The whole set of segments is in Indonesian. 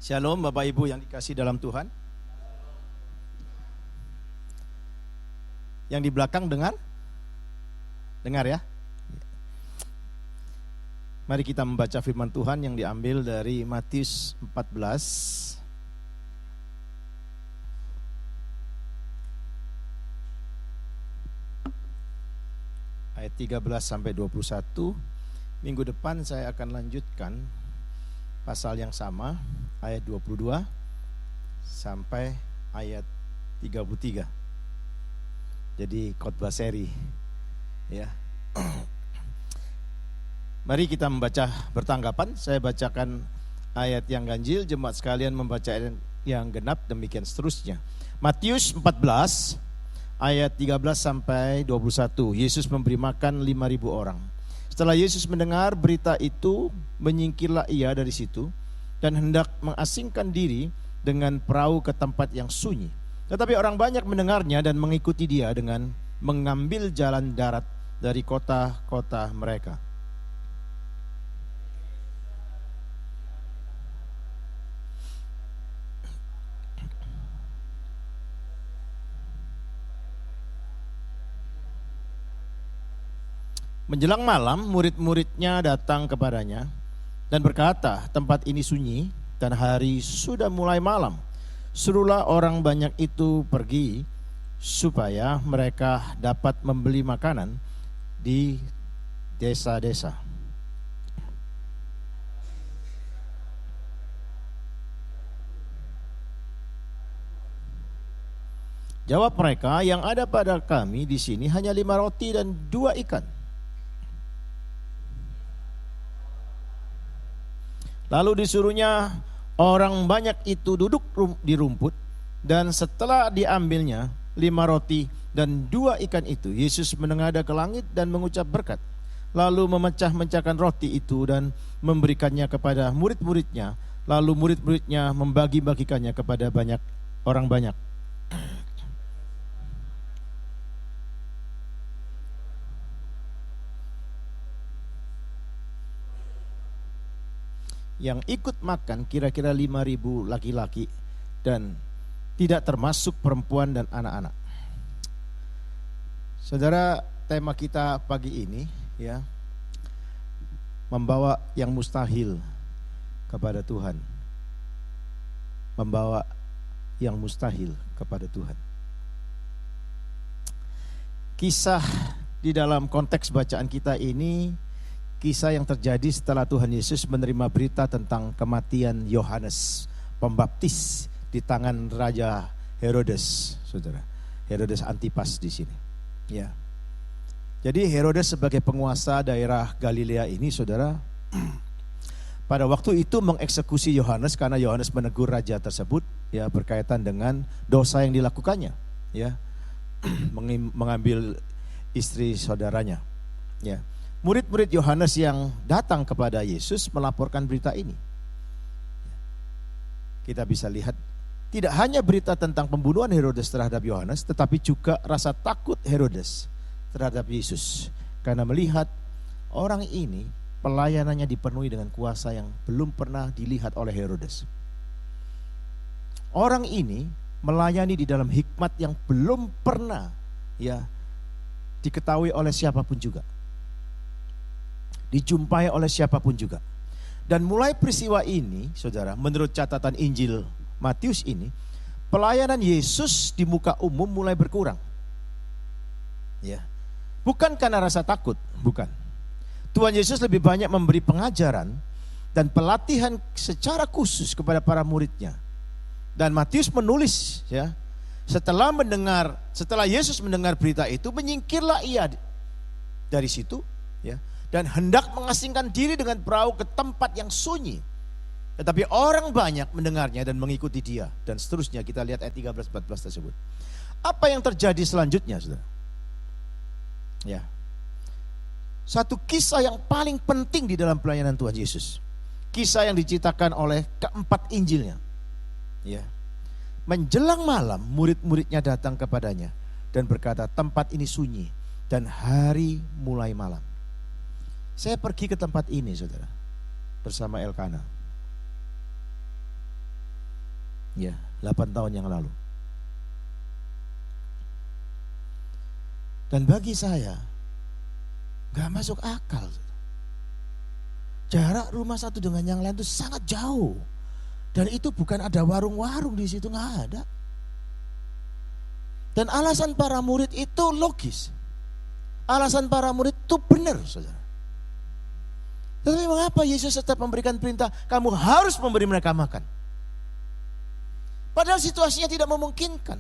Shalom Bapak Ibu yang dikasihi dalam Tuhan. Yang di belakang dengar? Dengar ya? Mari kita membaca firman Tuhan yang diambil dari Matius 14 ayat 13 sampai 21. Minggu depan saya akan lanjutkan pasal yang sama, ayat 22 sampai ayat 33. Jadi khotbah seri ya. Mari kita membaca bertanggapan. Saya bacakan ayat yang ganjil, jemaat sekalian membaca ayat yang genap, demikian seterusnya. Matius 14 ayat 13 sampai 21. Yesus memberi makan 5.000 orang. Setelah Yesus mendengar berita itu, menyingkirlah ia dari situ dan hendak mengasingkan diri dengan perahu ke tempat yang sunyi. Tetapi orang banyak mendengarnya dan mengikuti dia dengan mengambil jalan darat dari kota-kota mereka. Menjelang malam, murid-muridnya datang kepadanya dan berkata, tempat ini sunyi dan hari sudah mulai malam. Suruhlah orang banyak itu pergi supaya mereka dapat membeli makanan di desa-desa. Jawab mereka, yang ada pada kami di sini hanya 5 roti dan 2 ikan. Lalu disuruhnya orang banyak itu duduk di rumput, dan setelah diambilnya 5 roti dan 2 ikan itu, Yesus menengadah ke langit dan mengucap berkat. Lalu memecah-mecahkan roti itu dan memberikannya kepada murid-muridnya. Lalu murid-muridnya membagi-bagikannya kepada banyak orang banyak. Yang ikut makan kira-kira 5.000 laki-laki dan tidak termasuk perempuan dan anak-anak. Saudara, tema kita pagi ini ya, membawa yang mustahil kepada Tuhan. Membawa yang mustahil kepada Tuhan. Kisah di dalam konteks bacaan kita ini kisah yang terjadi setelah Tuhan Yesus menerima berita tentang kematian Yohanes Pembaptis di tangan Raja Herodes, saudara. Herodes Antipas di sini. Ya. Jadi Herodes sebagai penguasa daerah Galilea ini, saudara, pada waktu itu mengeksekusi Yohanes karena Yohanes menegur raja tersebut, ya, berkaitan dengan dosa yang dilakukannya, ya, mengambil istri saudaranya, ya. Murid-murid Yohanes yang datang kepada Yesus melaporkan berita ini. Kita bisa lihat tidak hanya berita tentang pembunuhan Herodes terhadap Yohanes, tetapi juga rasa takut Herodes terhadap Yesus karena melihat orang ini pelayanannya dipenuhi dengan kuasa yang belum pernah dilihat oleh Herodes. Orang ini melayani di dalam hikmat yang belum pernah, ya, diketahui oleh siapapun juga. Dijumpai oleh siapapun juga. Dan mulai peristiwa ini, saudara, menurut catatan Injil Matius ini, pelayanan Yesus di muka umum mulai berkurang. Ya. Bukan karena rasa takut, bukan. Tuhan Yesus lebih banyak memberi pengajaran dan pelatihan secara khusus kepada para muridnya. Dan Matius menulis, ya, setelah Yesus mendengar berita itu, menyingkirlah ia dari situ, ya, dan hendak mengasingkan diri dengan perahu ke tempat yang sunyi. Tetapi orang banyak mendengarnya dan mengikuti dia. Dan seterusnya, kita lihat ayat 13-14 tersebut. Apa yang terjadi selanjutnya, saudara? Ya. Satu kisah yang paling penting di dalam pelayanan Tuhan Yesus. Kisah yang diceritakan oleh keempat Injilnya. Ya. Menjelang malam, murid-muridnya datang kepadanya dan berkata, tempat ini sunyi dan hari mulai malam. Saya pergi ke tempat ini, saudara, bersama Elkana. Ya, 8 tahun yang lalu. Dan bagi saya gak masuk akal. Jarak rumah satu dengan yang lain itu sangat jauh. Dan itu bukan ada warung-warung di situ, gak ada. Dan alasan para murid itu logis. Alasan para murid itu benar, saudara. Tetapi mengapa Yesus tetap memberikan perintah, kamu harus memberi mereka makan? Padahal situasinya tidak memungkinkan.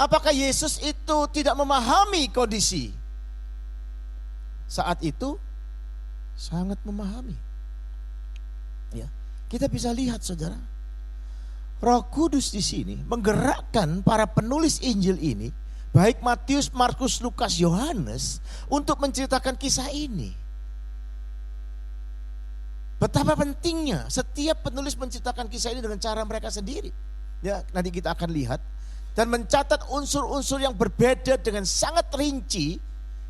Apakah Yesus itu tidak memahami kondisi? Saat itu sangat memahami. Ya, kita bisa lihat, saudara, Roh Kudus di sini menggerakkan para penulis Injil ini, baik Matius, Markus, Lukas, Yohanes, untuk menceritakan kisah ini. Betapa pentingnya setiap penulis menceritakan kisah ini dengan cara mereka sendiri. Ya, nanti kita akan lihat dan mencatat unsur-unsur yang berbeda dengan sangat rinci,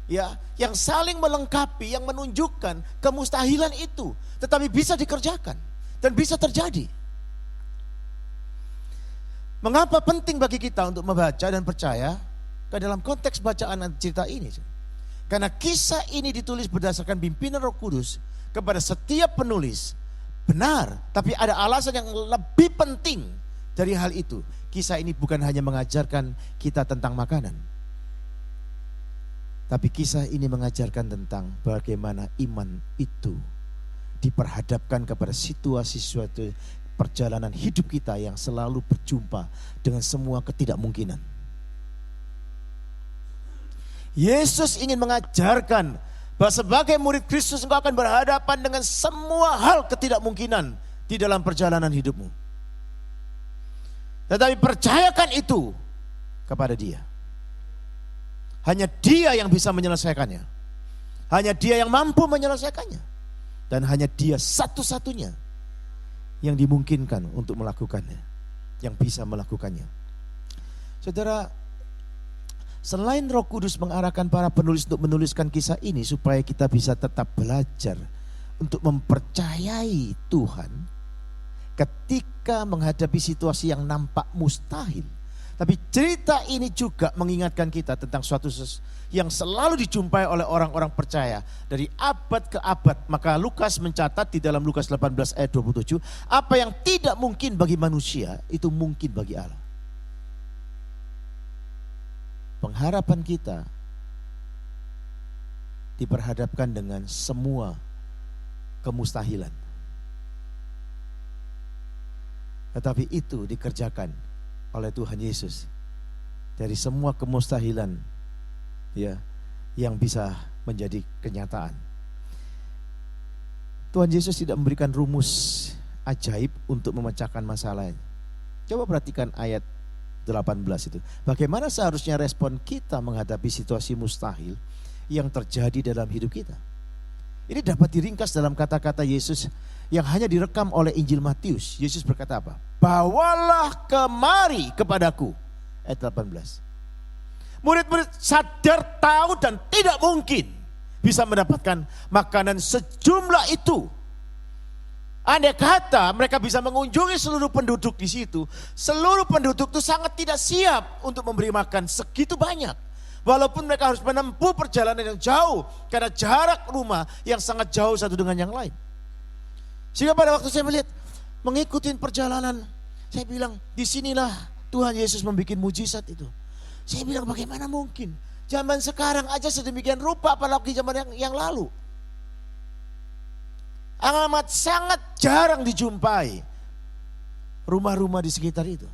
ya, yang saling melengkapi, yang menunjukkan kemustahilan itu, tetapi bisa dikerjakan dan bisa terjadi. Mengapa penting bagi kita untuk membaca dan percaya ke dalam konteks bacaan cerita ini? Karena kisah ini ditulis berdasarkan pimpinan Roh Kudus kepada setiap penulis. Benar, tapi ada alasan yang lebih penting dari hal itu. Kisah ini bukan hanya mengajarkan kita tentang makanan, tapi kisah ini mengajarkan tentang bagaimana iman itu diperhadapkan kepada situasi suatu perjalanan hidup kita yang selalu berjumpa dengan semua ketidakmungkinan. Yesus ingin mengajarkan bahwa sebagai murid Kristus engkau akan berhadapan dengan semua hal ketidakmungkinan di dalam perjalanan hidupmu. Tetapi percayakan itu kepada Dia. Hanya Dia yang bisa menyelesaikannya. Hanya Dia yang mampu menyelesaikannya. Dan hanya Dia satu-satunya yang dimungkinkan untuk melakukannya, yang bisa melakukannya. Saudara, selain Roh Kudus mengarahkan para penulis untuk menuliskan kisah ini supaya kita bisa tetap belajar untuk mempercayai Tuhan ketika menghadapi situasi yang nampak mustahil. Tapi cerita ini juga mengingatkan kita tentang suatu yang selalu dijumpai oleh orang-orang percaya dari abad ke abad. Maka Lukas mencatat di dalam Lukas 18 ayat 27, apa yang tidak mungkin bagi manusia itu mungkin bagi Allah. Pengharapan kita diperhadapkan dengan semua kemustahilan. Tetapi itu dikerjakan oleh Tuhan Yesus. Dari semua kemustahilan, ya, yang bisa menjadi kenyataan. Tuhan Yesus tidak memberikan rumus ajaib untuk memecahkan masalah. Coba perhatikan ayat 18 itu. Bagaimana seharusnya respon kita menghadapi situasi mustahil yang terjadi dalam hidup kita? Ini dapat diringkas dalam kata-kata Yesus yang hanya direkam oleh Injil Matius. Yesus berkata apa? Bawalah kemari kepadaku. Ayat 18. Murid-murid sadar, tahu dan tidak mungkin bisa mendapatkan makanan sejumlah itu. Andai kata mereka bisa mengunjungi seluruh penduduk di situ, seluruh penduduk itu sangat tidak siap untuk memberi makan segitu banyak. Walaupun mereka harus menempuh perjalanan yang jauh karena jarak rumah yang sangat jauh satu dengan yang lain. Sehingga pada waktu saya melihat mengikuti perjalanan, saya bilang disinilah Tuhan Yesus membuat mujizat itu. Saya bilang bagaimana mungkin zaman sekarang aja sedemikian rupa, apalagi zaman yang lalu. Amat sangat jarang dijumpai rumah-rumah di sekitar itu.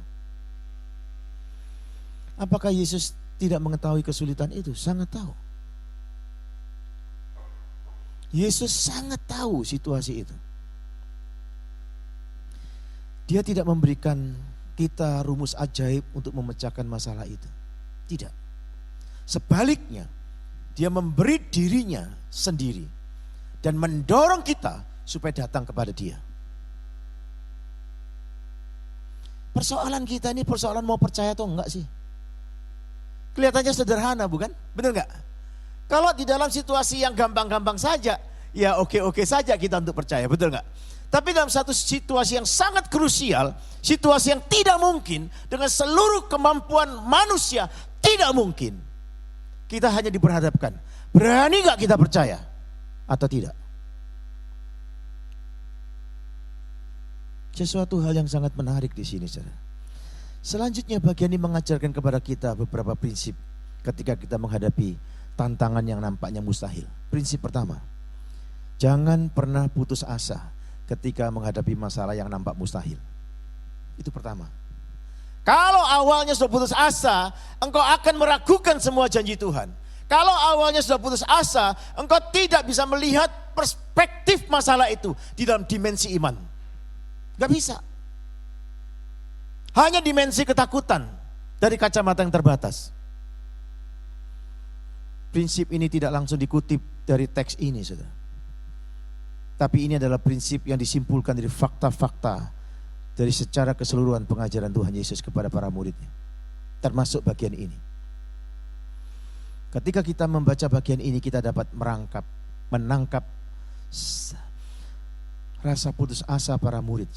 Apakah Yesus tidak mengetahui kesulitan itu? Sangat tahu. Yesus sangat tahu situasi itu. Dia tidak memberikan kita rumus ajaib untuk memecahkan masalah itu. Tidak. Sebaliknya, Dia memberi dirinya sendiri dan mendorong kita supaya datang kepada Dia. Persoalan kita ini persoalan mau percaya atau enggak sih? Kelihatannya sederhana, bukan? Benar enggak? Kalau di dalam situasi yang gampang-gampang saja, ya oke-oke saja kita untuk percaya, betul enggak? Tapi dalam satu situasi yang sangat krusial, situasi yang tidak mungkin, dengan seluruh kemampuan manusia, tidak mungkin. Kita hanya diperhadapkan, berani gak kita percaya atau tidak? Sesuatu hal yang sangat menarik di sini, saudara. Selanjutnya bagian ini mengajarkan kepada kita beberapa prinsip ketika kita menghadapi tantangan yang nampaknya mustahil. Prinsip pertama, jangan pernah putus asa ketika menghadapi masalah yang nampak mustahil. Itu pertama. Kalau awalnya sudah putus asa, engkau akan meragukan semua janji Tuhan. Kalau awalnya sudah putus asa, engkau tidak bisa melihat perspektif masalah itu di dalam dimensi iman. Gak bisa. Hanya dimensi ketakutan dari kacamata yang terbatas. Prinsip ini tidak langsung dikutip dari teks ini, saudara. Tapi ini adalah prinsip yang disimpulkan dari fakta-fakta dari secara keseluruhan pengajaran Tuhan Yesus kepada para muridnya. Termasuk bagian ini. Ketika kita membaca bagian ini, kita dapat menangkap rasa putus asa para murid.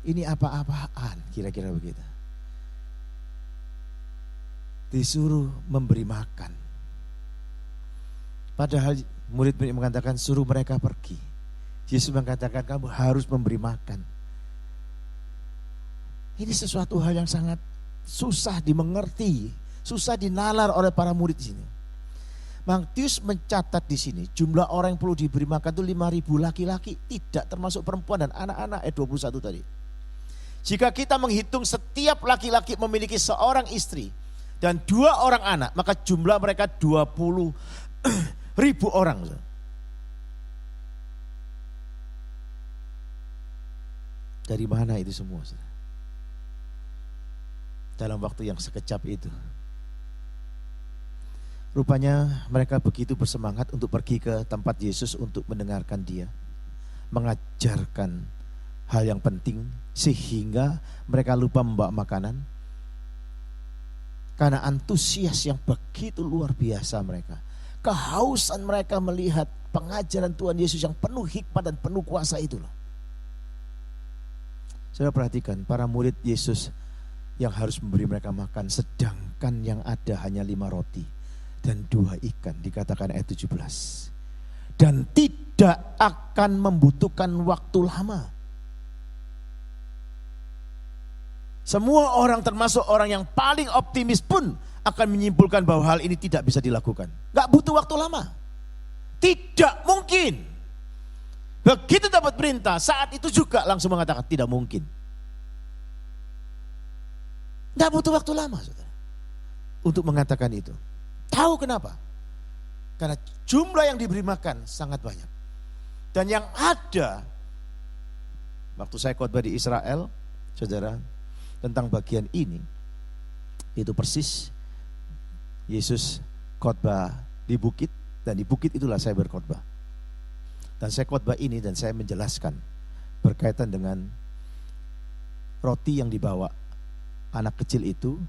Ini apa-apaan kira-kira begitu. Disuruh memberi makan. Padahal murid-murid mengatakan suruh mereka pergi. Yesus mengatakan kamu harus memberi makan. Ini sesuatu hal yang sangat susah dimengerti, susah dinalar oleh para murid di sini. Matius mencatat di sini jumlah orang yang perlu diberi makan itu 5.000 laki-laki, tidak termasuk perempuan dan anak-anak. 21 tadi. Jika kita menghitung setiap laki-laki memiliki seorang istri dan 2 orang anak, maka jumlah mereka 20.000 orang. Dari mana itu semua? Dalam waktu yang sekejap itu. Rupanya mereka begitu bersemangat untuk pergi ke tempat Yesus untuk mendengarkan dia, mengajarkan hal yang penting, sehingga mereka lupa membawa makanan. Karena antusias yang begitu luar biasa mereka, kehausan mereka melihat pengajaran Tuhan Yesus yang penuh hikmat dan penuh kuasa itu loh. Saudara perhatikan, para murid Yesus yang harus memberi mereka makan, sedangkan yang ada hanya 5 roti dan 2 ikan, dikatakan ayat 17. Dan tidak akan membutuhkan waktu lama. Semua orang, termasuk orang yang paling optimis pun, akan menyimpulkan bahwa hal ini tidak bisa dilakukan. Gak butuh waktu lama. Tidak mungkin. Begitu dapat perintah, saat itu juga langsung mengatakan tidak mungkin. Gak butuh waktu lama, saudara, untuk mengatakan itu. Tahu kenapa? Karena jumlah yang diberi makan sangat banyak. Dan yang ada, waktu saya khotbah di Israel, saudara, tentang bagian ini, itu persis Yesus khotbah di bukit, dan di bukit itulah saya berkhotbah. Dan saya khotbah ini dan saya menjelaskan berkaitan dengan roti yang dibawa anak kecil itu,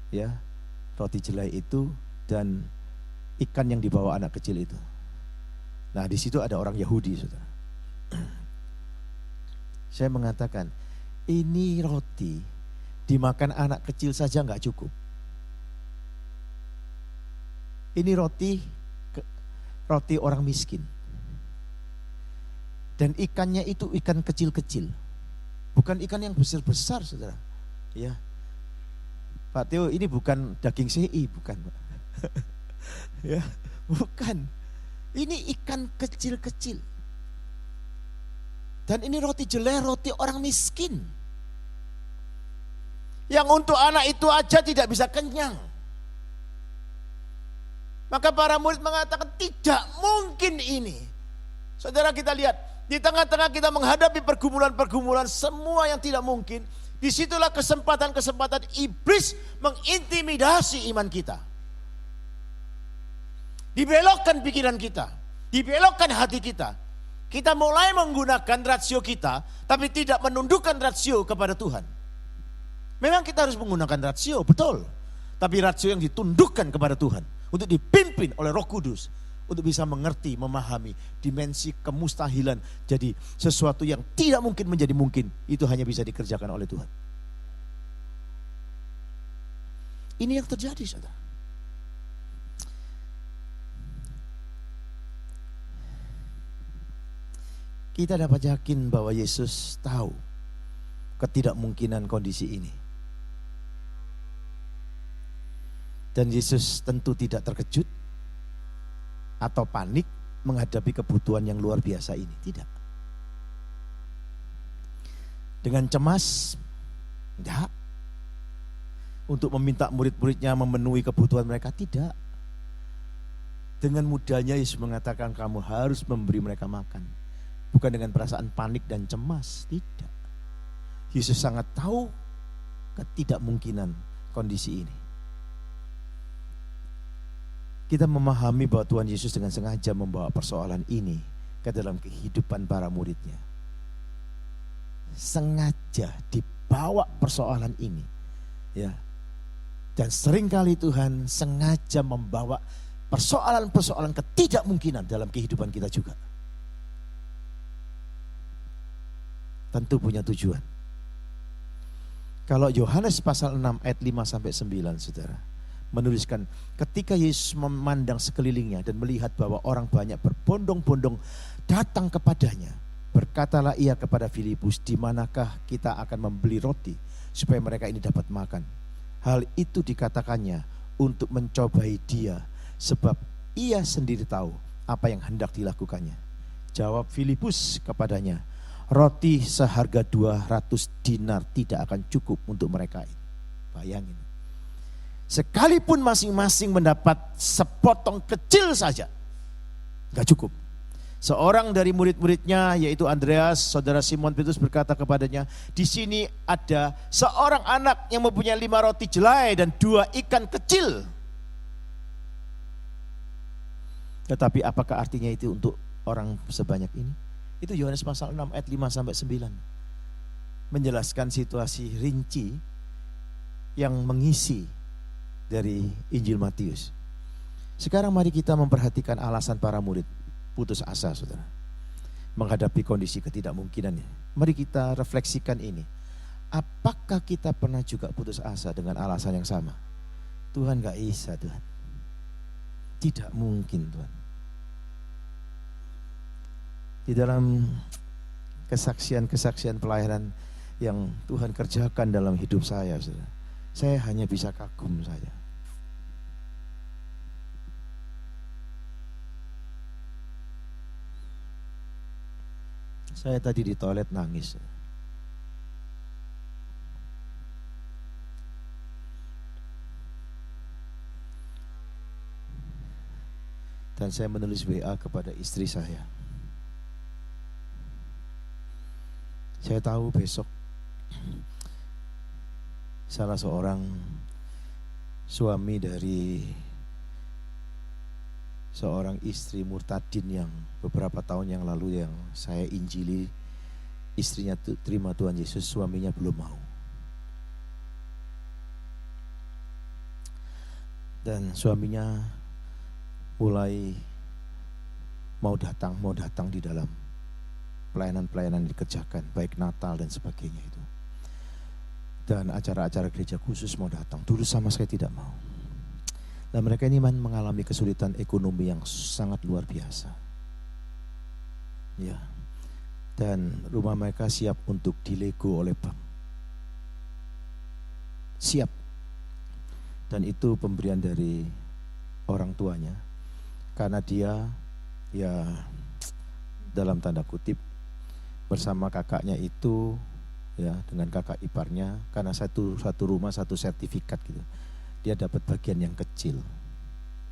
ya, roti jelai itu dan ikan yang dibawa anak kecil itu. Nah, di situ ada orang Yahudi, saudara. Saya mengatakan, ini roti dimakan anak kecil saja nggak cukup. Ini roti orang miskin. Dan ikannya itu ikan kecil-kecil. Bukan ikan yang besar-besar, saudara. Ya, Pak Teo, ini bukan daging CI, bukan. Ya, bukan. Ini ikan kecil-kecil. Dan ini roti jelai, roti orang miskin. Yang untuk anak itu aja tidak bisa kenyang. Maka para murid mengatakan tidak mungkin ini. Saudara, kita lihat. Di tengah-tengah kita menghadapi pergumulan-pergumulan semua yang tidak mungkin. Disitulah kesempatan-kesempatan iblis mengintimidasi iman kita. Dibelokkan pikiran kita. Dibelokkan hati kita. Kita mulai menggunakan rasio kita, tapi tidak menundukkan rasio kepada Tuhan. Memang kita harus menggunakan rasio, betul. Tapi rasio yang ditundukkan kepada Tuhan. Untuk dipimpin oleh Roh Kudus. untuk bisa mengerti, memahami dimensi kemustahilan. Jadi sesuatu yang tidak mungkin menjadi mungkin, itu hanya bisa dikerjakan oleh Tuhan. Ini yang terjadi, saudara. Kita dapat yakin bahwa Yesus tahu ketidakmungkinan kondisi ini. Dan Yesus tentu tidak terkejut atau panik menghadapi kebutuhan yang luar biasa ini. Tidak. Dengan cemas, tidak. Untuk meminta murid-muridnya memenuhi kebutuhan mereka, tidak. Dengan mudahnya Yesus mengatakan kamu harus memberi mereka makan. Bukan dengan perasaan panik dan cemas, tidak. Yesus sangat tahu ketidakmungkinan kondisi ini. Kita memahami bahwa Tuhan Yesus dengan sengaja membawa persoalan ini ke dalam kehidupan para muridnya. Sengaja dibawa persoalan ini, ya. Dan seringkali Tuhan sengaja membawa persoalan-persoalan ketidakmungkinan dalam kehidupan kita juga. Tentu punya tujuan. Kalau Yohanes pasal 6 ayat 5 sampai 9, saudara, menuliskan ketika Yesus memandang sekelilingnya dan melihat bahwa orang banyak berbondong-bondong datang kepadanya, berkatalah ia kepada Filipus, di manakah kita akan membeli roti supaya mereka ini dapat makan. Hal itu dikatakannya untuk mencobai dia, sebab ia sendiri tahu apa yang hendak dilakukannya. Jawab Filipus kepadanya, roti seharga 200 dinar tidak akan cukup untuk mereka ini. Bayangin. Sekalipun masing-masing mendapat sepotong kecil saja, gak cukup. Seorang dari murid-muridnya yaitu Andreas, saudara Simon Petrus berkata kepadanya, di sini ada seorang anak yang mempunyai 5 roti jelai dan 2 ikan kecil. Tetapi apakah artinya itu untuk orang sebanyak ini? Itu Yohanes pasal 6 ayat 5 sampai 9. Menjelaskan situasi rinci yang mengisi dari Injil Matius. Sekarang mari kita memperhatikan alasan para murid putus asa, saudara, menghadapi kondisi ketidakmungkinannya. Mari kita refleksikan ini. Apakah kita pernah juga putus asa dengan alasan yang sama? Tuhan gak bisa, Tuhan. Tidak mungkin, Tuhan. Di dalam kesaksian-kesaksian pelayanan yang Tuhan kerjakan dalam hidup saya, saudara, saya hanya bisa kagum saja. Saya tadi di toilet nangis. Dan saya menulis WA kepada istri saya. Saya tahu besok salah seorang suami dari seorang istri murtadin yang beberapa tahun yang lalu yang saya injili, istrinya terima Tuhan Yesus, suaminya belum mau. Dan suaminya mulai mau datang di dalam pelayanan-pelayanan yang dikerjakan, baik Natal dan sebagainya itu. Dan acara-acara gereja khusus mau datang. Dulu sama sekali tidak mau. Dan mereka ini mengalami kesulitan ekonomi yang sangat luar biasa. Ya. Dan rumah mereka siap untuk dilego oleh bank. Siap. Dan itu pemberian dari orang tuanya. Karena dia ya dalam tanda kutip bersama kakaknya itu, ya, dengan kakak iparnya, karena satu rumah satu sertifikat gitu. Dia dapat bagian yang kecil.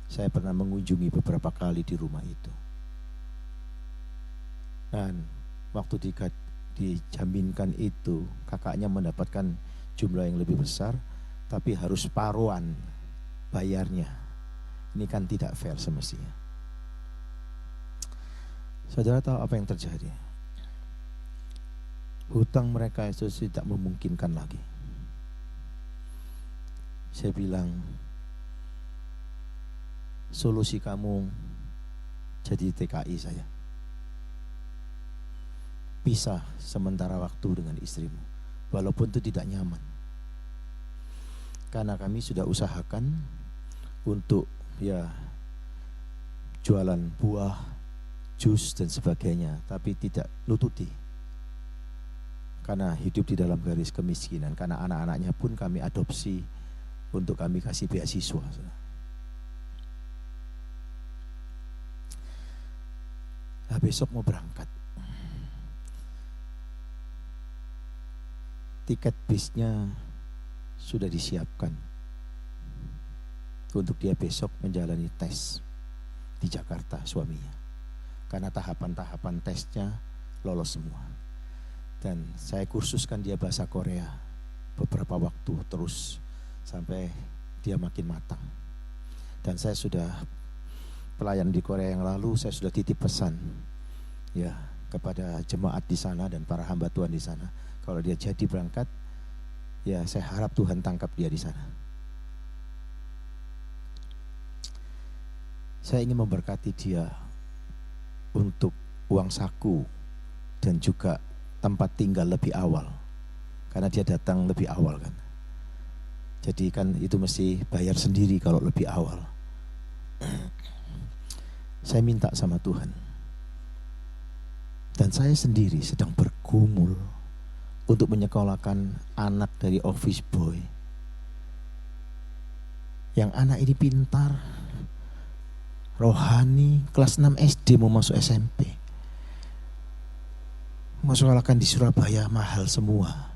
Saya pernah mengunjungi beberapa kali di rumah itu. Dan waktu dijaminkan itu, kakaknya mendapatkan jumlah yang lebih besar, tapi harus paruan bayarnya. Ini kan tidak fair semestinya. Saudara tahu apa yang terjadi? Hutang mereka itu tidak memungkinkan lagi. Saya bilang, solusi kamu jadi TKI saya. Pisah sementara waktu dengan istrimu, walaupun itu tidak nyaman. Karena kami sudah usahakan untuk jualan buah, jus dan sebagainya, tapi tidak nututi. Karena hidup di dalam garis kemiskinan, karena anak-anaknya pun kami adopsi untuk kami kasih beasiswa. Nah, besok mau berangkat. Tiket bisnya sudah disiapkan untuk dia besok menjalani tes di Jakarta suaminya. Karena tahapan-tahapan tesnya lolos semua. Dan saya kursuskan dia bahasa Korea beberapa waktu terus sampai dia makin matang. Dan saya sudah pelayan di Korea yang lalu, saya sudah titip pesan kepada jemaat di sana dan para hamba Tuhan di sana. Kalau dia jadi berangkat, saya harap Tuhan tangkap dia di sana. Saya ingin memberkati dia untuk uang saku dan juga tempat tinggal lebih awal. Karena dia datang lebih awal kan. Jadi kan itu mesti bayar sendiri kalau lebih awal. Saya minta sama Tuhan. Dan saya sendiri sedang bergumul untuk menyekolahkan anak dari office boy. Yang anak ini pintar, rohani, kelas 6 SD mau masuk SMP. Mau sekolahkan di Surabaya mahal semua.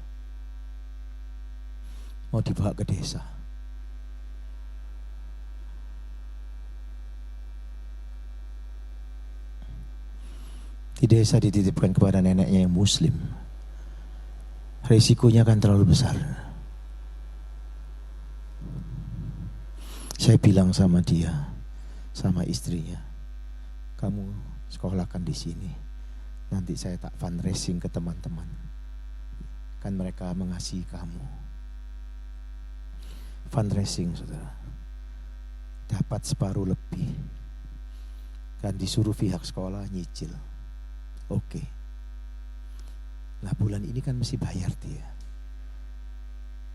Mau dibawa ke desa. Di desa dititipkan kepada neneknya yang muslim. Risikonya akan terlalu besar. Saya bilang sama dia, sama istrinya, kamu sekolahkan di sini. Nanti saya tak fundraising ke teman-teman. Kan mereka mengasihi kamu. Fundraising, saudara. Dapat separuh lebih. Dan disuruh pihak sekolah nyicil. Oke. Nah, bulan ini kan mesti bayar dia.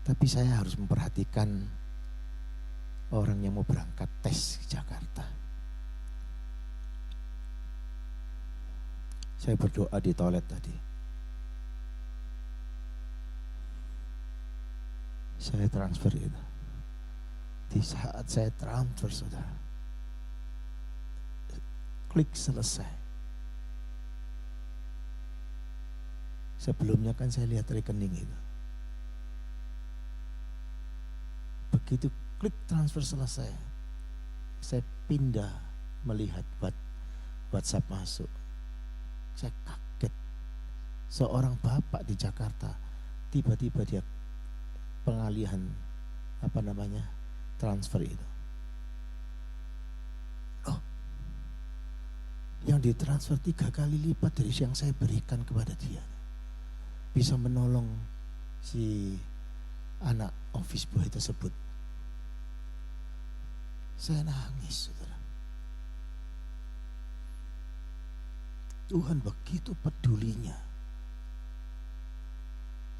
Tapi saya harus memperhatikan orang yang mau berangkat tes ke Jakarta. Saya berdoa di toilet tadi. Saya transfer itu. Di saat saya transfer, saudara, klik selesai. Sebelumnya kan saya lihat rekening itu. Begitu klik transfer selesai, saya pindah melihat WhatsApp masuk. Saya kaget. Seorang bapak di Jakarta, tiba-tiba dia pengalihan transfer itu. Oh, yang ditransfer 3 kali lipat dari yang saya berikan kepada dia. Bisa menolong si anak office boy tersebut. Saya nangis, saudara. Tuhan begitu pedulinya.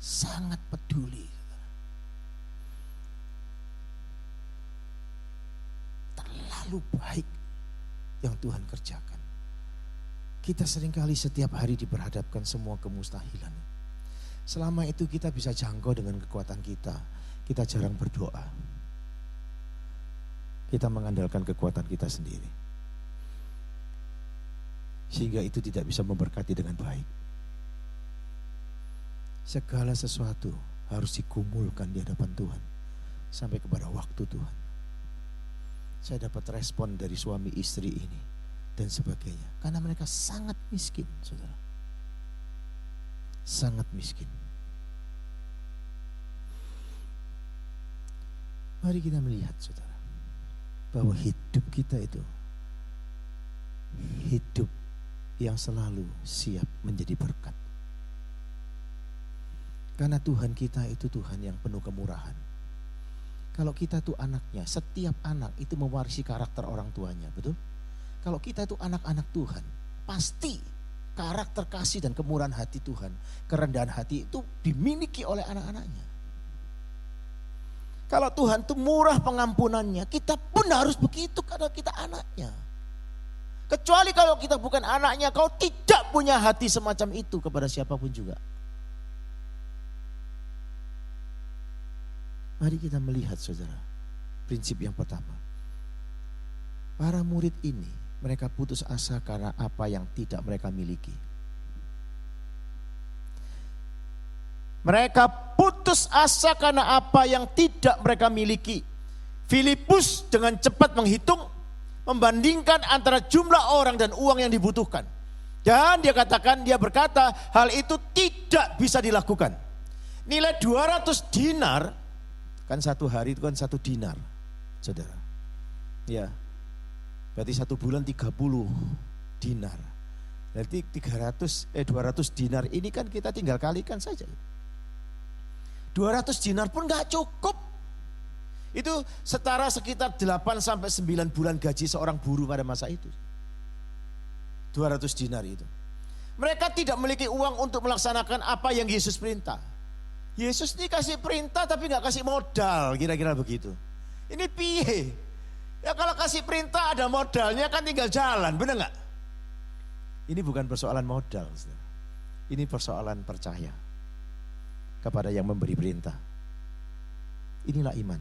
Sangat peduli, saudara. Terlalu baik yang Tuhan kerjakan. Kita seringkali setiap hari diperhadapkan semua kemustahilan. Selama itu kita bisa jangkau dengan kekuatan kita. Kita jarang berdoa. Kita mengandalkan kekuatan kita sendiri. Sehingga itu tidak bisa memberkati dengan baik. Segala sesuatu harus digumulkan di hadapan Tuhan. Sampai kepada waktu Tuhan. Saya dapat respon dari suami istri ini. Dan sebagainya. Karena mereka sangat miskin, saudara. Sangat miskin. Mari kita melihat, saudara, bahwa hidup kita itu hidup yang selalu siap menjadi berkat. Karena Tuhan kita itu Tuhan yang penuh kemurahan. Kalau kita tuh anaknya, setiap anak itu mewarisi karakter orang tuanya, betul? Kalau kita itu anak-anak Tuhan, pasti karakter kasih dan kemurahan hati Tuhan, kerendahan hati itu dimiliki oleh anak-anaknya. Kalau Tuhan itu murah pengampunannya, kita pun harus begitu karena kita anaknya. Kecuali kalau kita bukan anaknya, kau tidak punya hati semacam itu kepada siapapun juga. Mari kita melihat saudara, prinsip yang pertama. Para murid ini, mereka putus asa karena apa yang tidak mereka miliki. Mereka putus asa karena apa yang tidak mereka miliki. Filipus dengan cepat menghitung, membandingkan antara jumlah orang dan uang yang dibutuhkan. Dan dia berkata, hal itu tidak bisa dilakukan. Nilai 200 dinar, kan satu hari itu kan 1 dinar, saudara. Ya, berarti 1 bulan 30 dinar. Berarti 200 dinar ini kan kita tinggal kalikan saja. 200 dinar pun gak cukup. Itu setara sekitar 8 sampai 9 bulan gaji seorang buruh pada masa itu. 200 dinar itu. Mereka tidak memiliki uang untuk melaksanakan apa yang Yesus perintah. Yesus ini kasih perintah tapi gak kasih modal, kira-kira begitu. Ini piye? Ya kalau kasih perintah ada modalnya kan tinggal jalan, benar gak? Ini bukan persoalan modal. Ini persoalan percaya kepada yang memberi perintah. Inilah iman.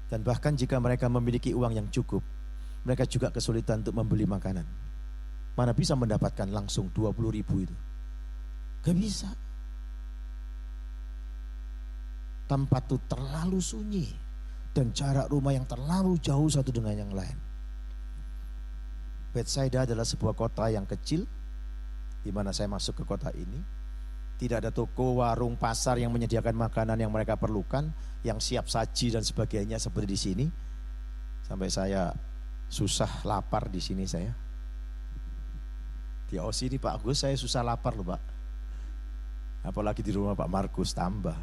Dan bahkan jika mereka memiliki uang yang cukup, mereka juga kesulitan untuk membeli makanan. Mana bisa mendapatkan langsung 20.000 itu? Gak bisa. Tempat itu terlalu sunyi dan jarak rumah yang terlalu jauh satu dengan yang lain. Bethsaida adalah sebuah kota yang kecil di mana saya masuk ke kota ini. Tidak ada toko, warung, pasar yang menyediakan makanan yang mereka perlukan, yang siap saji dan sebagainya seperti di sini. Sampai saya susah lapar di sini saya. Di Aussie ini Pak Agus saya susah lapar loh Pak. Apalagi di rumah Pak Markus tambah.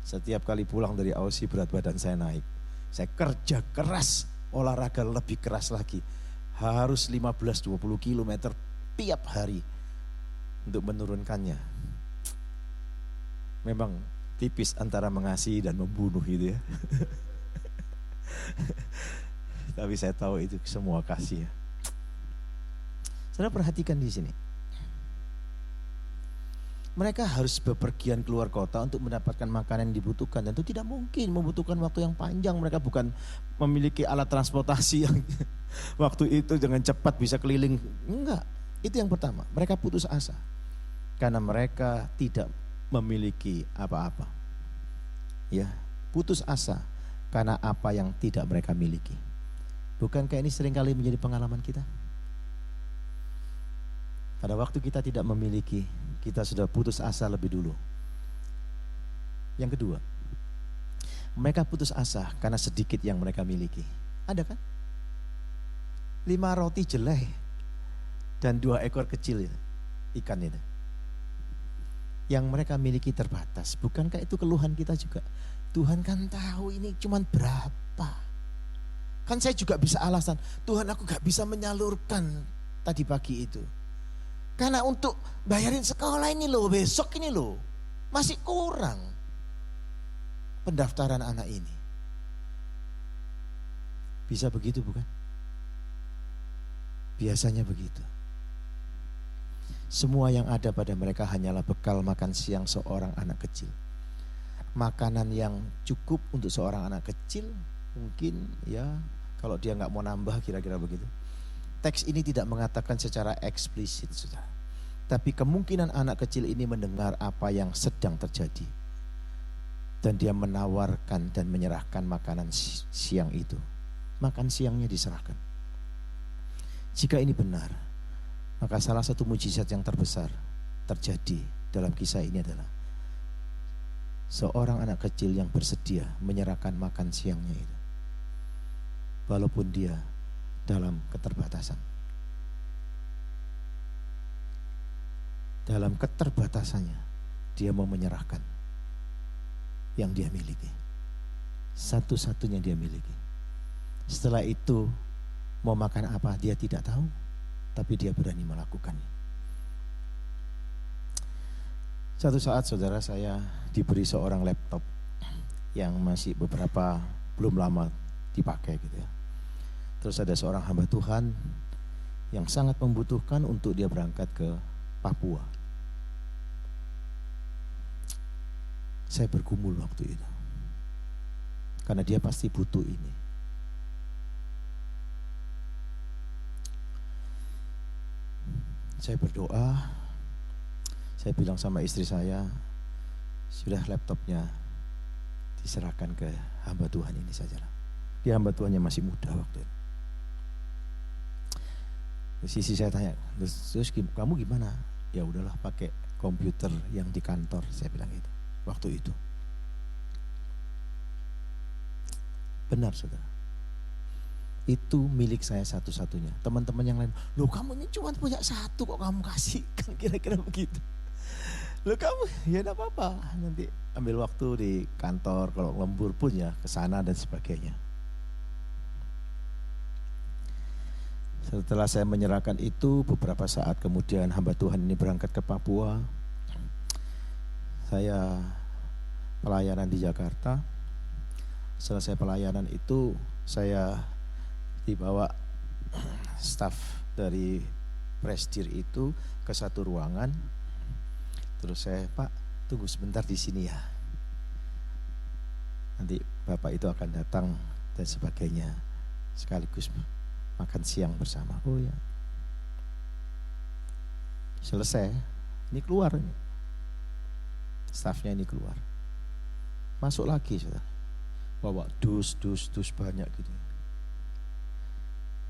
Setiap kali pulang dari Aussie berat badan saya naik. Saya kerja keras, olahraga lebih keras lagi. Harus 15-20 kilometer tiap hari untuk menurunkannya. Memang tipis antara mengasihi dan membunuh gitu ya. Tapi saya tahu itu semua kasih ya. Saudara perhatikan di sini. Mereka harus bepergian keluar kota untuk mendapatkan makanan yang dibutuhkan. Dan itu tidak mungkin, membutuhkan waktu yang panjang. Mereka bukan memiliki alat transportasi yang waktu itu dengan cepat bisa keliling. Enggak, itu yang pertama. Mereka putus asa karena mereka tidak memiliki apa-apa. Ya, putus asa karena apa yang tidak mereka miliki. Bukankah ini seringkali menjadi pengalaman kita? Pada waktu kita tidak memiliki, kita sudah putus asa lebih dulu. Yang kedua, mereka putus asa karena sedikit yang mereka miliki. Ada kan? 5 roti jeleh dan 2 ekor kecil ikan itu. Yang mereka miliki terbatas. Bukankah itu keluhan kita juga? Tuhan kan tahu ini cuman berapa. Kan saya juga bisa alasan, Tuhan aku gak bisa menyalurkan tadi pagi itu. Karena untuk bayarin sekolah ini loh, besok ini loh, masih kurang pendaftaran anak ini. Bisa begitu bukan? Biasanya begitu. Semua yang ada pada mereka hanyalah bekal makan siang seorang anak kecil. Makanan yang cukup untuk seorang anak kecil mungkin ya kalau dia gak mau nambah kira-kira begitu. Teks ini tidak mengatakan secara eksplisit, saudara. Tapi kemungkinan anak kecil ini mendengar apa yang sedang terjadi. Dan dia menawarkan dan menyerahkan makanan siang itu. Makan siangnya diserahkan. Jika ini benar, maka salah satu mujizat yang terbesar terjadi dalam kisah ini adalah seorang anak kecil yang bersedia menyerahkan makan siangnya itu. Walaupun dia dalam keterbatasan. Dalam keterbatasannya dia mau menyerahkan. yang dia miliki. Satu-satunya dia miliki. Setelah itu mau makan apa dia tidak tahu, tapi dia berani melakukannya. Satu saat saudara, saya diberi seorang laptop yang masih belum lama dipakai gitu ya. Terus ada seorang hamba Tuhan yang sangat membutuhkan untuk dia berangkat ke Papua. Saya bergumul waktu itu, karena dia pasti butuh ini. Saya berdoa, saya bilang sama istri saya, sudah laptopnya diserahkan ke hamba Tuhan ini saja. Dia hamba Tuhannya masih muda waktu itu. Sisi saya tanya, terus kamu gimana? Ya udahlah, pakai komputer yang di kantor, saya bilang gitu. Waktu itu benar saudara, itu milik saya satu-satunya. Teman-teman yang lain, loh kamu ini cuma punya satu kok kamu kasih, kan kira-kira begitu. Loh kamu, ya enggak apa-apa, nanti ambil waktu di kantor, kalau lembur pun ya ke sana dan sebagainya. Setelah saya menyerahkan itu, beberapa saat kemudian hamba Tuhan ini berangkat ke Papua. Saya pelayanan di Jakarta. Selesai pelayanan itu, saya dibawa staf dari Presdir itu ke satu ruangan. Terus saya, Pak, tunggu sebentar di sini ya. Nanti Bapak itu akan datang dan sebagainya. Sekaligus makan siang bersama. Oh ya. Selesai, ini keluar. Stafnya ini keluar. Masuk lagi, saudara. Bawa dus banyak gitu.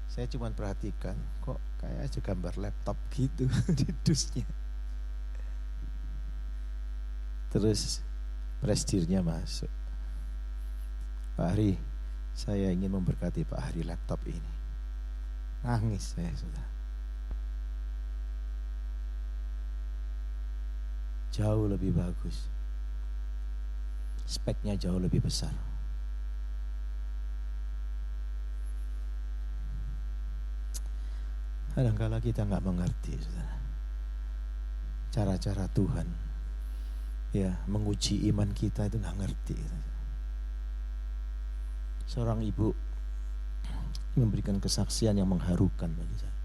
Saya cuma perhatikan, kok kayak aja gambar laptop gitu di dusnya. Terus Presdirnya masuk. Pak Hari, saya ingin memberkati Pak Hari laptop ini. Nangis saya sudah. Jauh lebih bagus. Speknya jauh lebih besar. Kadang-kala kita nggak mengerti, saudara, cara-cara Tuhan ya menguji iman kita itu nggak ngerti. Seorang ibu memberikan kesaksian yang mengharukan bagi saya.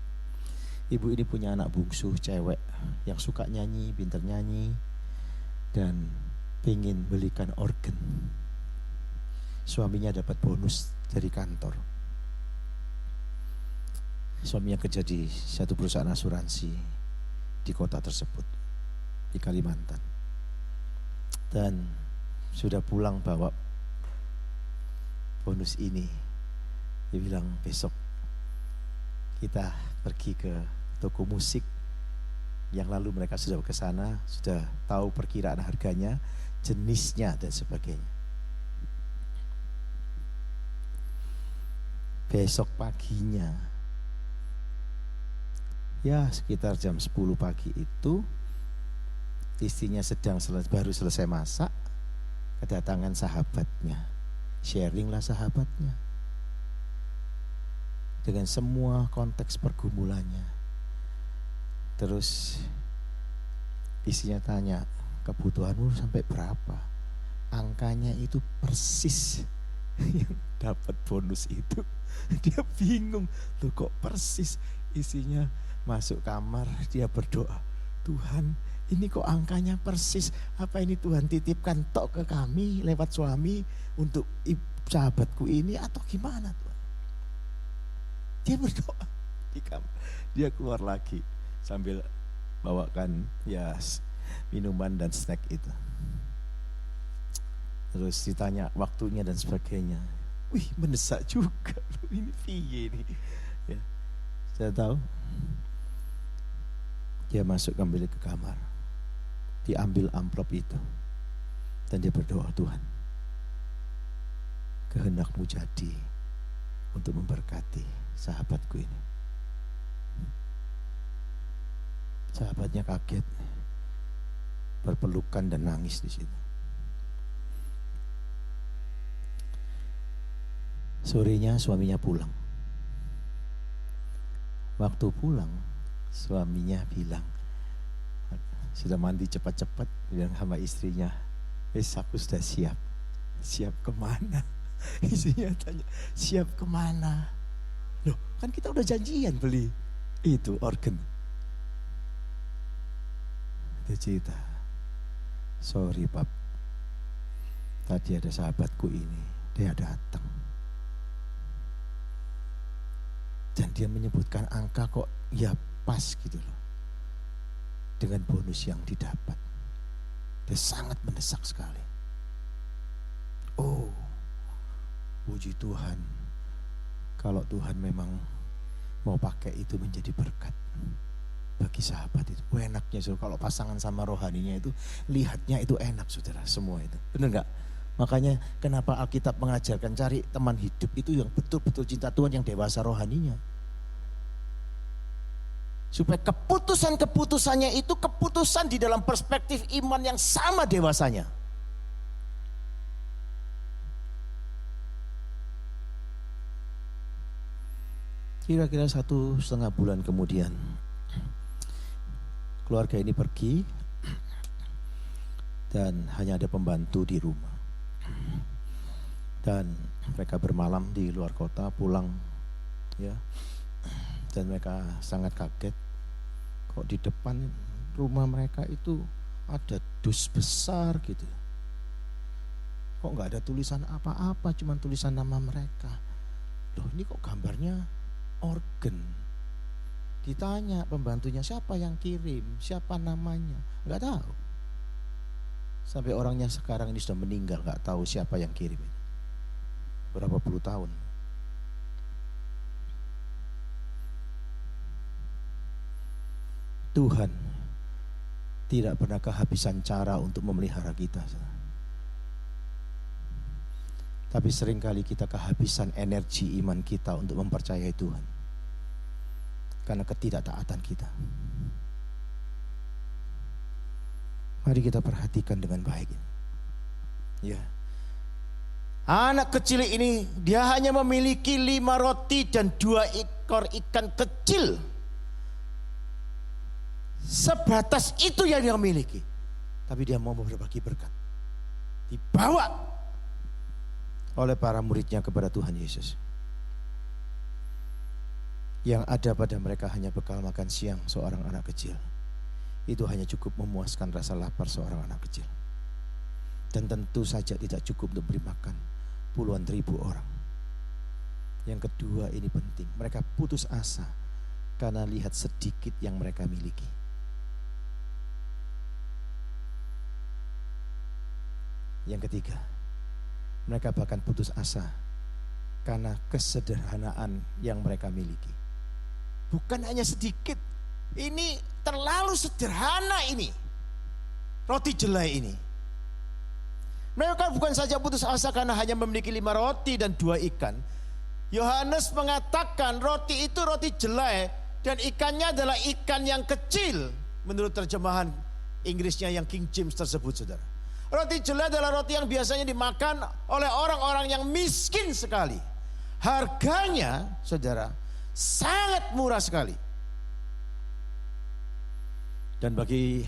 Ibu ini punya anak bungsu cewek yang suka nyanyi, pintar nyanyi, dan pengen belikan organ. Suaminya dapat bonus dari kantor. Suaminya kerja di satu perusahaan asuransi di kota tersebut, di Kalimantan. Dan sudah pulang bawa bonus ini. Dia bilang, besok kita pergi ke toko musik yang lalu mereka sudah ke sana, sudah tahu perkiraan harganya, jenisnya dan sebagainya. Besok paginya, ya sekitar jam 10 pagi itu, istrinya baru selesai masak, kedatangan sahabatnya, sharing lah sahabatnya. Dengan semua konteks pergumulannya. Terus istrinya tanya, kebutuhanmu sampai berapa? Angkanya itu persis yang dapat bonus itu. Dia bingung, loh kok persis? Isinya masuk kamar, dia berdoa, Tuhan ini kok angkanya persis? Apa ini Tuhan titipkan tok ke kami lewat suami untuk sahabatku ini atau gimana Tuhan? Dia berdoa di kamar, dia keluar lagi sambil bawakan ya minuman dan snack itu. Terus ditanya waktunya dan sebagainya. Wih, mendesak juga. Ini piye nih? Ya, saya tahu. Dia masuk kembali ke kamar. Diambil amplop itu. Dan dia berdoa, Tuhan, kehendak-Mu jadi untuk memberkati sahabatku ini. Sahabatnya kaget, berpelukan dan nangis di situ. Sorenya suaminya pulang. Waktu pulang suaminya bilang, sudah mandi cepat-cepat, bilang sama istrinya, aku sudah siap. Siap kemana? Istrinya tanya, siap kemana? Loh, kan kita udah janjian beli itu organ. Dia cerita, sorry Pap, tadi ada sahabatku ini, dia datang. Dan dia menyebutkan angka kok ya pas gitu loh. Dengan bonus yang didapat. Dia sangat mendesak sekali. Oh, puji Tuhan. Kalau Tuhan memang mau pakai itu menjadi berkat bagi sahabat itu. Enaknya saudara, kalau pasangan sama rohaninya itu lihatnya itu enak saudara, semua itu. Benar enggak? Makanya kenapa Alkitab mengajarkan cari teman hidup itu yang betul-betul cinta Tuhan, yang dewasa rohaninya. Supaya keputusan-keputusannya itu keputusan di dalam perspektif iman yang sama dewasanya. Kira-kira 1,5 bulan kemudian keluarga ini pergi dan hanya ada pembantu di rumah. Dan mereka bermalam di luar kota, pulang ya. Dan mereka sangat kaget, kok di depan rumah mereka itu ada dus besar gitu. Kok nggak ada tulisan apa-apa, cuma tulisan nama mereka. Loh, ini kok gambarnya organ. Ditanya pembantunya, siapa yang kirim, siapa namanya, nggak tahu. Sampai orangnya sekarang ini sudah meninggal, nggak tahu siapa yang kirim. Berapa puluh tahun. Tuhan tidak pernah kehabisan cara untuk memelihara kita. Tapi seringkali kita kehabisan energi iman kita untuk mempercayai Tuhan. Karena ketidaktaatan kita. Mari kita perhatikan dengan baik. Ya. Anak kecil ini dia hanya memiliki 5 roti dan 2 ekor ikan kecil. Sebatas itu yang dia miliki. Tapi dia mau berbagi berkat. Dibawa oleh para muridnya kepada Tuhan Yesus. Yang ada pada mereka hanya bekal makan siang seorang anak kecil. Itu hanya cukup memuaskan rasa lapar seorang anak kecil. Dan tentu saja tidak cukup untuk beri makan puluhan ribu orang. Yang kedua ini penting, mereka putus asa karena lihat sedikit yang mereka miliki. Yang ketiga, mereka bahkan putus asa karena kesederhanaan yang mereka miliki. Bukan hanya sedikit, ini terlalu sederhana ini. Roti jelai ini. Mereka bukan saja putus asa karena hanya memiliki 5 roti dan 2 ikan. Yohanes mengatakan roti itu roti jelai dan ikannya adalah ikan yang kecil. Menurut terjemahan Inggrisnya yang King James tersebut, saudara. Roti jelai adalah roti yang biasanya dimakan oleh orang-orang yang miskin sekali. Harganya, saudara, sangat murah sekali. Dan bagi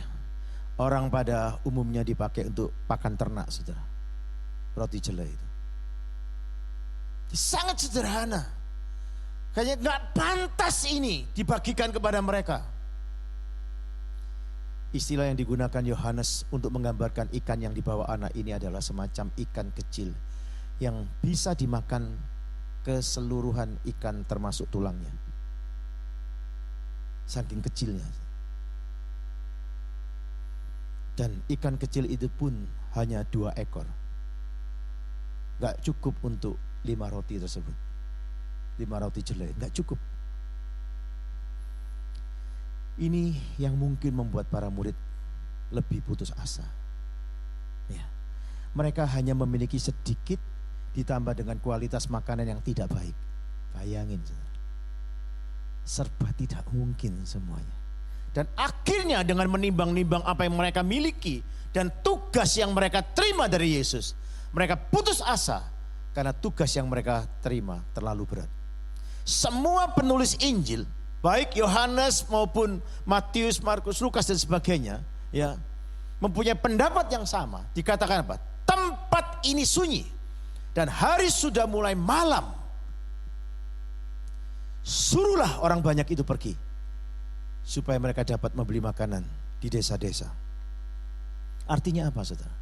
orang pada umumnya dipakai untuk pakan ternak, saudara. Roti jelai itu. Sangat sederhana. Kayaknya gak pantas ini dibagikan kepada mereka. Istilah yang digunakan Yohanes untuk menggambarkan ikan yang dibawa anak ini adalah semacam ikan kecil yang bisa dimakan keseluruhan ikan termasuk tulangnya. Saking kecilnya. Dan ikan kecil itu pun hanya 2 ekor. Gak cukup untuk 5 roti tersebut. 5 roti jelai, gak cukup. Ini yang mungkin membuat para murid lebih putus asa. Ya. Mereka hanya memiliki sedikit ditambah dengan kualitas makanan yang tidak baik. Bayangin, serba tidak mungkin semuanya. Dan akhirnya dengan menimbang-nimbang apa yang mereka miliki dan tugas yang mereka terima dari Yesus, mereka putus asa Karena tugas yang mereka terima terlalu berat. Semua penulis Injil, baik Yohanes maupun Matius, Markus, Lukas dan sebagainya, ya, mempunyai pendapat yang sama. Dikatakan apa? Tempat ini sunyi dan hari sudah mulai malam. Suruhlah orang banyak itu pergi supaya mereka dapat membeli makanan di desa-desa. Artinya apa, saudara?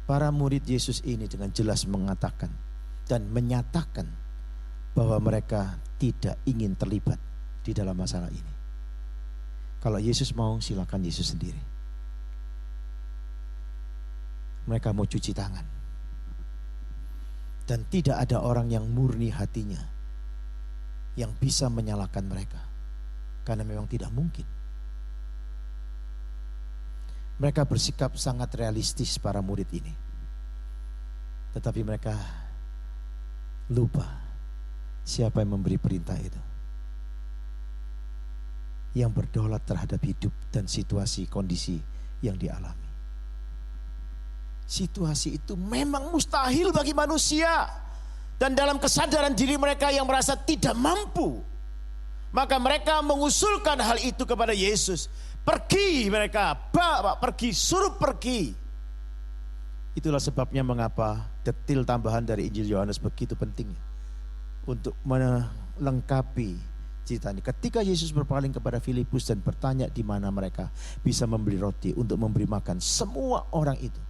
Para murid Yesus ini dengan jelas mengatakan dan menyatakan bahwa mereka tidak ingin terlibat di dalam masalah ini. Kalau Yesus mau, silakan Yesus sendiri. Mereka mau cuci tangan. Dan tidak ada orang yang murni hatinya yang bisa menyalahkan mereka. Karena memang tidak mungkin. Mereka bersikap sangat realistis, para murid ini. Tetapi mereka lupa siapa yang memberi perintah itu. Yang berdaulat terhadap hidup dan situasi kondisi yang dialami. Situasi itu memang mustahil bagi manusia. Dan dalam kesadaran diri mereka yang merasa tidak mampu, maka mereka mengusulkan hal itu kepada Yesus. Pergi mereka, pergi, suruh pergi. Itulah sebabnya mengapa detil tambahan dari Injil Yohanes begitu penting untuk melengkapi cerita ini. Ketika Yesus berpaling kepada Filipus dan bertanya di mana mereka bisa membeli roti untuk memberi makan semua orang itu,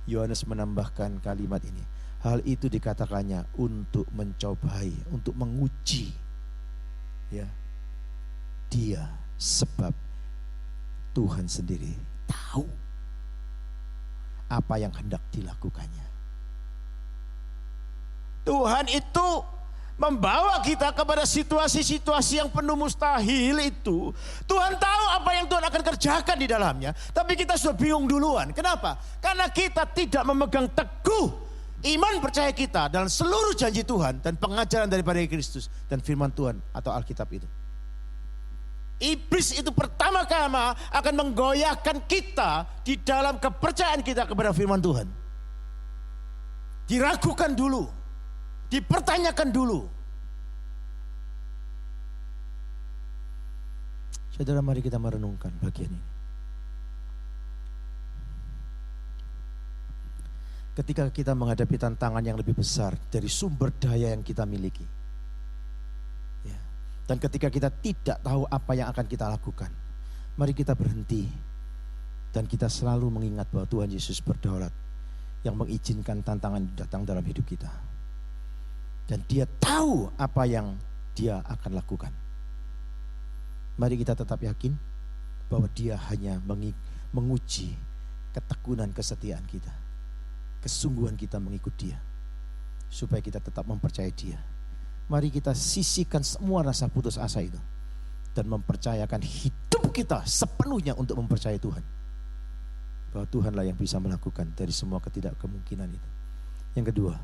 Yohanes menambahkan kalimat ini. Hal itu dikatakannya untuk mencobai, untuk menguji, ya, dia, sebab Tuhan sendiri tahu apa yang hendak dilakukannya. Tuhan itu membawa kita kepada situasi-situasi yang penuh mustahil itu. Tuhan tahu apa yang Tuhan akan kerjakan di dalamnya. Tapi kita sudah bingung duluan. Kenapa? Karena kita tidak memegang teguh iman percaya kita dalam seluruh janji Tuhan dan pengajaran daripada Kristus dan firman Tuhan atau Alkitab itu. Iblis itu pertama-tama akan menggoyahkan kita di dalam kepercayaan kita kepada firman Tuhan. Diragukan dulu, dipertanyakan dulu. Saudara, mari kita merenungkan bagian ini. Ketika kita menghadapi tantangan yang lebih besar dari sumber daya yang kita miliki, ya, dan ketika kita tidak tahu apa yang akan kita lakukan, mari kita berhenti dan kita selalu mengingat bahwa Tuhan Yesus berdaulat yang mengizinkan tantangan datang dalam hidup kita. Dan dia tahu apa yang dia akan lakukan. Mari kita tetap yakin bahwa dia hanya menguji ketekunan kesetiaan kita, kesungguhan kita mengikut dia, supaya kita tetap mempercayai dia. Mari kita sisihkan semua rasa putus asa itu dan mempercayakan hidup kita sepenuhnya untuk mempercayai Tuhan, bahwa Tuhanlah yang bisa melakukan dari semua ketidakkemungkinan itu. Yang kedua,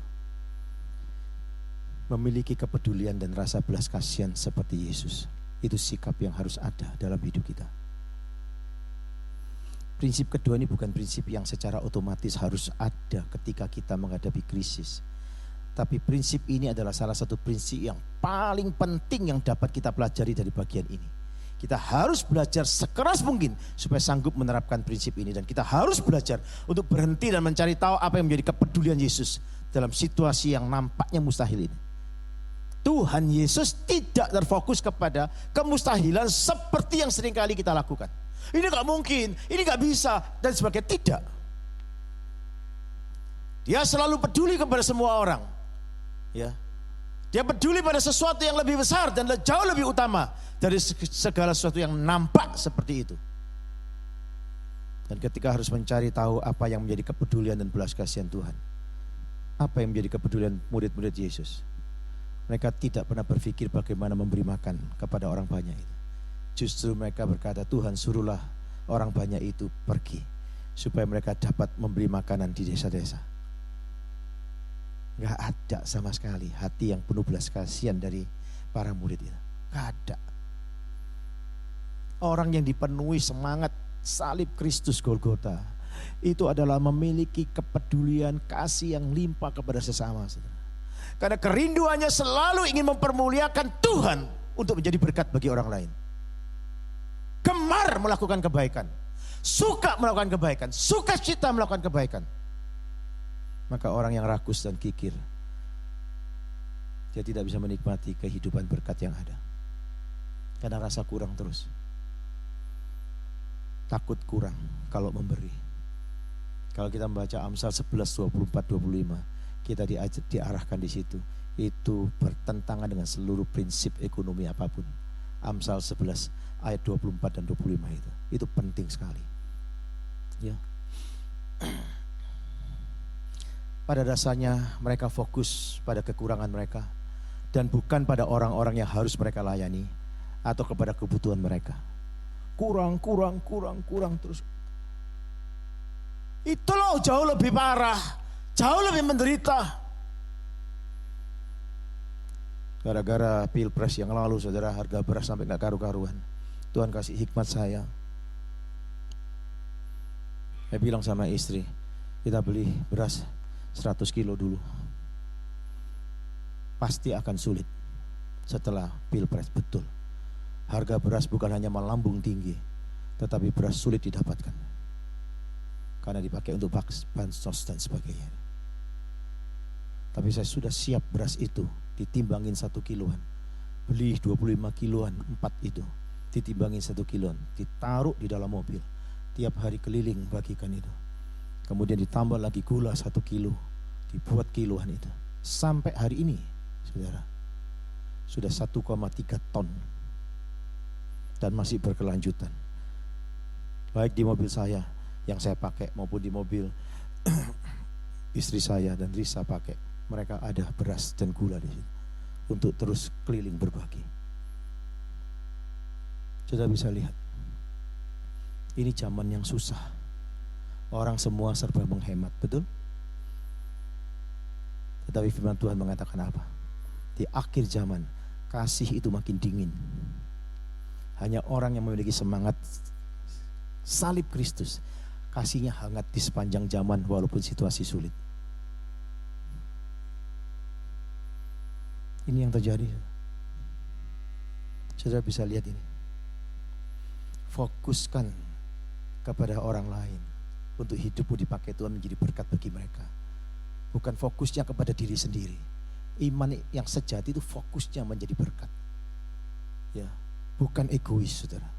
memiliki kepedulian dan rasa belas kasihan seperti Yesus. Itu sikap yang harus ada dalam hidup kita. Prinsip kedua ini bukan prinsip yang secara otomatis harus ada ketika kita menghadapi krisis. Tapi prinsip ini adalah salah satu prinsip yang paling penting yang dapat kita pelajari dari bagian ini. Kita harus belajar sekeras mungkin supaya sanggup menerapkan prinsip ini. Dan kita harus belajar untuk berhenti dan mencari tahu apa yang menjadi kepedulian Yesus dalam situasi yang nampaknya mustahil ini. Tuhan Yesus tidak terfokus kepada kemustahilan seperti yang seringkali kita lakukan. Ini gak mungkin, ini gak bisa, dan sebagainya. Tidak. Dia selalu peduli kepada semua orang. Ya. Dia peduli pada sesuatu yang lebih besar dan jauh lebih utama dari segala sesuatu yang nampak seperti itu. Dan ketika harus mencari tahu apa yang menjadi kepedulian dan belas kasihan Tuhan, apa yang menjadi kepedulian murid-murid Yesus, mereka tidak pernah berpikir bagaimana memberi makan kepada orang banyak itu. Justru mereka berkata, Tuhan suruhlah orang banyak itu pergi supaya mereka dapat memberi makanan di desa-desa. Gak ada sama sekali hati yang penuh belas kasihan dari para murid itu. Gak ada. Orang yang dipenuhi semangat salib Kristus Golgota itu adalah memiliki kepedulian kasih yang limpah kepada sesama, saudara. Karena kerinduannya selalu ingin mempermuliakan Tuhan untuk menjadi berkat bagi orang lain. Gemar melakukan kebaikan, suka melakukan kebaikan, sukacita melakukan kebaikan. Maka orang yang rakus dan kikir, dia tidak bisa menikmati kehidupan berkat yang ada. Karena rasa kurang terus. Takut kurang kalau memberi. Kalau kita membaca Amsal 11, 24, 25, kita diarahkan di situ. Itu bertentangan dengan seluruh prinsip ekonomi apapun. Amsal 11 ayat 24 dan 25 itu penting sekali. Ya. Pada dasarnya mereka fokus pada kekurangan mereka dan bukan pada orang-orang yang harus mereka layani atau kepada kebutuhan mereka. Kurang terus. Itu loh jauh lebih parah, jauh lebih menderita. Gara-gara pilpres yang lalu, saudara, harga beras sampai gak karu-karuan. Tuhan kasih hikmat saya bilang sama istri, kita beli beras 100 kilo dulu. Pasti akan sulit setelah pilpres, betul. Harga beras bukan hanya melambung tinggi, tetapi beras sulit didapatkan. Karena dipakai untuk bansos dan sebagainya. Tapi saya sudah siap beras itu ditimbangin 1 kiloan. Beli 25 kiloan, 4 itu. Ditimbangin 1 kiloan, ditaruh di dalam mobil. Tiap hari keliling bagikan itu. Kemudian ditambah lagi gula 1 kilo, dibuat kiloan itu. Sampai hari ini, saudara, sudah 1,3 ton. Dan masih berkelanjutan. Baik di mobil saya yang saya pakai maupun di mobil istri saya dan Risa pakai. Mereka ada beras dan gula di situ untuk terus keliling berbagi. Sudah bisa lihat. Ini zaman yang susah. Orang semua serba menghemat, betul? Tetapi firman Tuhan mengatakan apa? Di akhir zaman kasih itu makin dingin. Hanya orang yang memiliki semangat salib Kristus, kasihnya hangat di sepanjang zaman walaupun situasi sulit. Ini yang terjadi. Saudara bisa lihat ini. Fokuskan kepada orang lain untuk hidupmu dipakai Tuhan menjadi berkat bagi mereka. Bukan fokusnya kepada diri sendiri. Iman yang sejati itu fokusnya menjadi berkat. Ya. Bukan egois, saudara.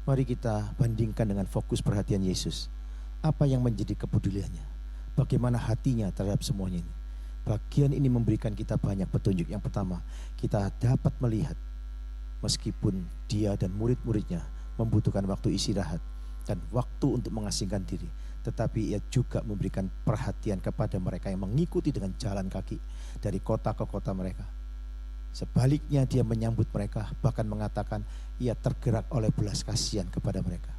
Mari kita bandingkan dengan fokus perhatian Yesus. Apa yang menjadi kepeduliannya? Bagaimana hatinya terhadap semuanya ini? Bagian ini memberikan kita banyak petunjuk. Yang pertama, kita dapat melihat meskipun dia dan murid-muridnya membutuhkan waktu istirahat dan waktu untuk mengasingkan diri, tetapi ia juga memberikan perhatian kepada mereka yang mengikuti dengan jalan kaki dari kota ke kota mereka. Sebaliknya dia menyambut mereka, bahkan mengatakan ia tergerak oleh belas kasihan kepada mereka.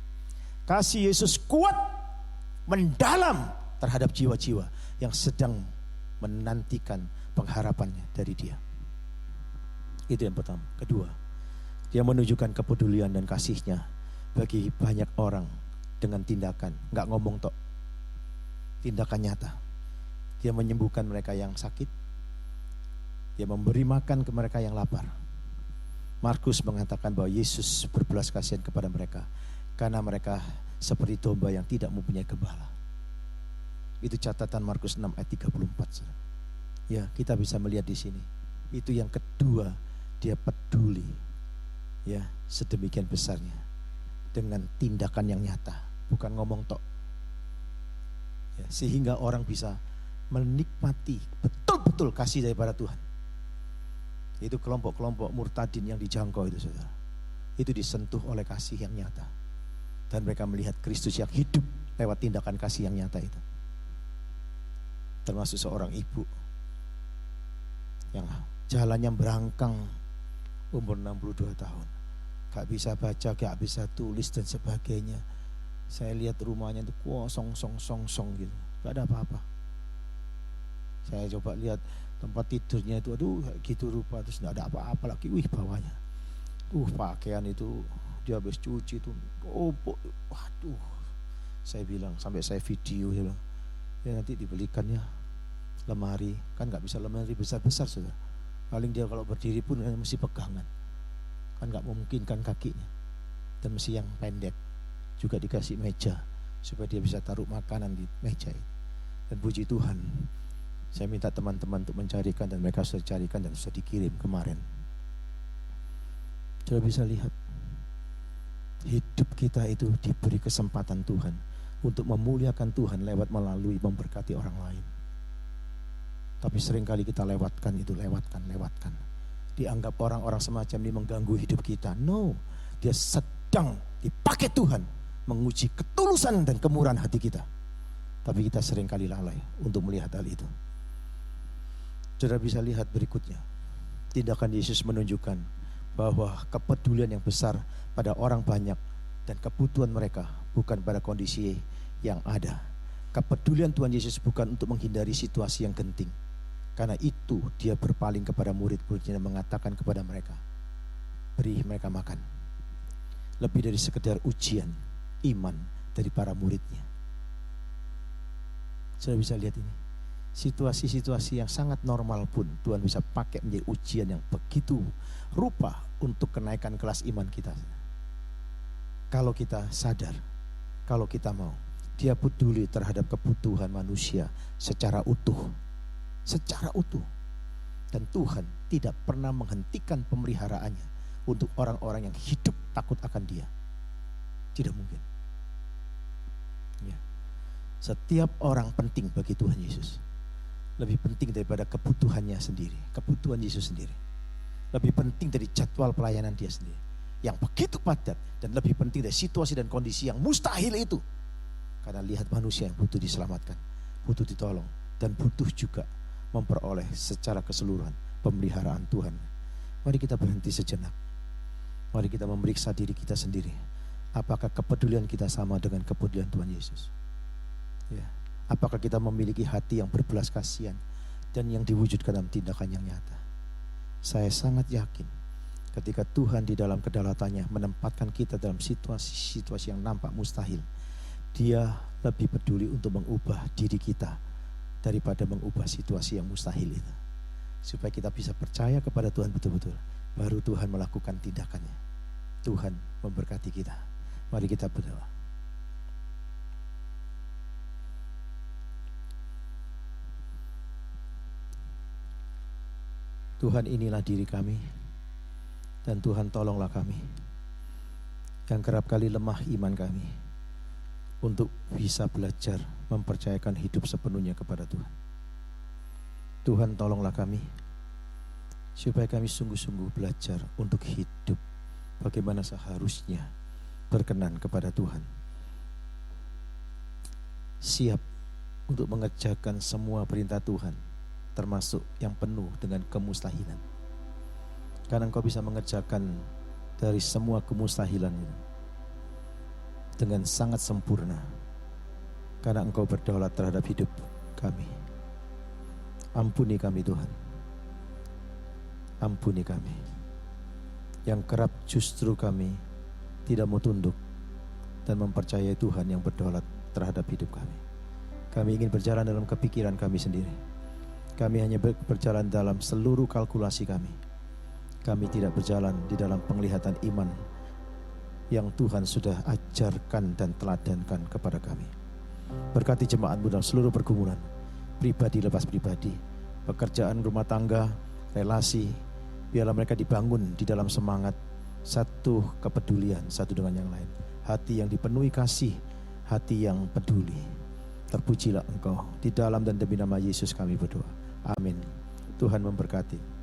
Kasih Yesus kuat, mendalam terhadap jiwa-jiwa yang sedang menantikan pengharapannya dari dia. Itu yang pertama. Kedua, dia menunjukkan kepedulian dan kasihnya bagi banyak orang dengan tindakan, gak ngomong tok, tindakan nyata. Dia menyembuhkan mereka yang sakit. Dia memberi makan ke mereka yang lapar. Markus mengatakan bahwa Yesus berbelas kasihan kepada mereka karena mereka seperti domba yang tidak mempunyai gembala. Itu catatan Markus 6 ayat 34. Ya, kita bisa melihat di sini. Itu yang kedua, dia peduli. Ya, sedemikian besarnya dengan tindakan yang nyata, bukan ngomong tok. Ya, sehingga orang bisa menikmati betul-betul kasih daripada Tuhan. Itu kelompok-kelompok murtadin yang dijangkau itu, saudara. Itu disentuh oleh kasih yang nyata. Dan mereka melihat Kristus yang hidup lewat tindakan kasih yang nyata itu. Termasuk seorang ibu yang jalannya berangkang umur 62 tahun. Gak bisa baca, gak bisa tulis dan sebagainya. Saya lihat rumahnya itu kosong gitu. Gak ada apa-apa. Saya coba lihat tempat tidurnya itu, aduh gitu rupa, terus gak ada apa-apa lagi. Wih, bawahnya pakaian itu dia habis cuci itu, waduh. Saya bilang, sampai saya video, saya bilang, ya nanti dibelikan ya lemari, kan nggak bisa lemari besar-besar saudara. Paling dia kalau berdiri pun mesti pegangan, kan nggak memungkinkan kakinya. Dan mesti yang pendek, juga dikasih meja supaya dia bisa taruh makanan di meja itu. Dan puji Tuhan, saya minta teman-teman untuk mencarikan, dan mereka sudah carikan dan sudah dikirim kemarin. Sudah bisa lihat, hidup kita itu diberi kesempatan Tuhan untuk memuliakan Tuhan lewat melalui memberkati orang lain. Tapi seringkali kita lewatkan itu, lewatkan. Dianggap orang-orang semacam ini mengganggu hidup kita. No, dia sedang dipakai Tuhan menguji ketulusan dan kemurahan hati kita. Tapi kita seringkali lalai untuk melihat hal itu. Saudara bisa lihat berikutnya, tindakan Yesus menunjukkan bahwa kepedulian yang besar pada orang banyak dan kebutuhan mereka bukan pada kondisi yang ada. Kepedulian Tuhan Yesus bukan untuk menghindari situasi yang genting. Karena itu dia berpaling kepada murid-muridnya dan mengatakan kepada mereka, beri mereka makan. Lebih dari sekedar ujian iman dari para muridnya. Sudah bisa lihat ini, situasi-situasi yang sangat normal pun Tuhan bisa pakai menjadi ujian yang begitu rupa untuk kenaikan kelas iman kita. Kalau kita sadar, kalau kita mau, dia peduli terhadap kebutuhan manusia secara utuh. Dan Tuhan tidak pernah menghentikan pemeliharaannya untuk orang-orang yang hidup takut akan dia. Tidak mungkin. Ya. Setiap orang penting bagi Tuhan Yesus. Lebih penting daripada kebutuhannya sendiri, kebutuhan Yesus sendiri. Lebih penting dari jadwal pelayanan dia sendiri yang begitu padat, dan lebih penting dari situasi dan kondisi yang mustahil itu. Karena lihat manusia yang butuh diselamatkan, butuh ditolong, dan butuh juga memperoleh secara keseluruhan pemeliharaan Tuhan. Mari kita berhenti sejenak. Mari kita memeriksa diri kita sendiri. Apakah kepedulian kita sama dengan kepedulian Tuhan Yesus? Ya. Apakah kita memiliki hati yang berbelas kasihan dan yang diwujudkan dalam tindakan yang nyata? Saya sangat yakin ketika Tuhan di dalam kedalatannya menempatkan kita dalam situasi-situasi yang nampak mustahil, Dia lebih peduli untuk mengubah diri kita daripada mengubah situasi yang mustahil itu. Supaya kita bisa percaya kepada Tuhan betul-betul, baru Tuhan melakukan tindakannya. Tuhan memberkati kita. Mari kita berdoa. Tuhan, inilah diri kami, dan Tuhan tolonglah kami yang kerap kali lemah iman kami untuk bisa belajar mempercayakan hidup sepenuhnya kepada Tuhan. Tuhan, tolonglah kami supaya kami sungguh-sungguh belajar untuk hidup bagaimana seharusnya berkenan kepada Tuhan, siap untuk mengerjakan semua perintah Tuhan, termasuk yang penuh dengan kemustahilan. Karena Engkau bisa mengerjakan dari semua kemustahilan itu dengan sangat sempurna, karena Engkau berdaulat terhadap hidup kami. Ampuni kami Tuhan, ampuni kami yang kerap justru kami tidak mau tunduk dan mempercayai Tuhan yang berdaulat terhadap hidup kami. Kami ingin berjalan dalam kepikiran kami sendiri. Kami hanya berjalan dalam seluruh kalkulasi kami. Kami tidak berjalan di dalam penglihatan iman yang Tuhan sudah ajarkan dan teladankan kepada kami. Berkati jemaat-Mu dalam seluruh pergumulan, pribadi lepas pribadi, pekerjaan, rumah tangga, relasi. Biarlah mereka dibangun di dalam semangat satu kepedulian satu dengan yang lain. Hati yang dipenuhi kasih, hati yang peduli. Terpujilah Engkau. Di dalam dan demi nama Yesus kami berdoa. Amin. Tuhan memberkati.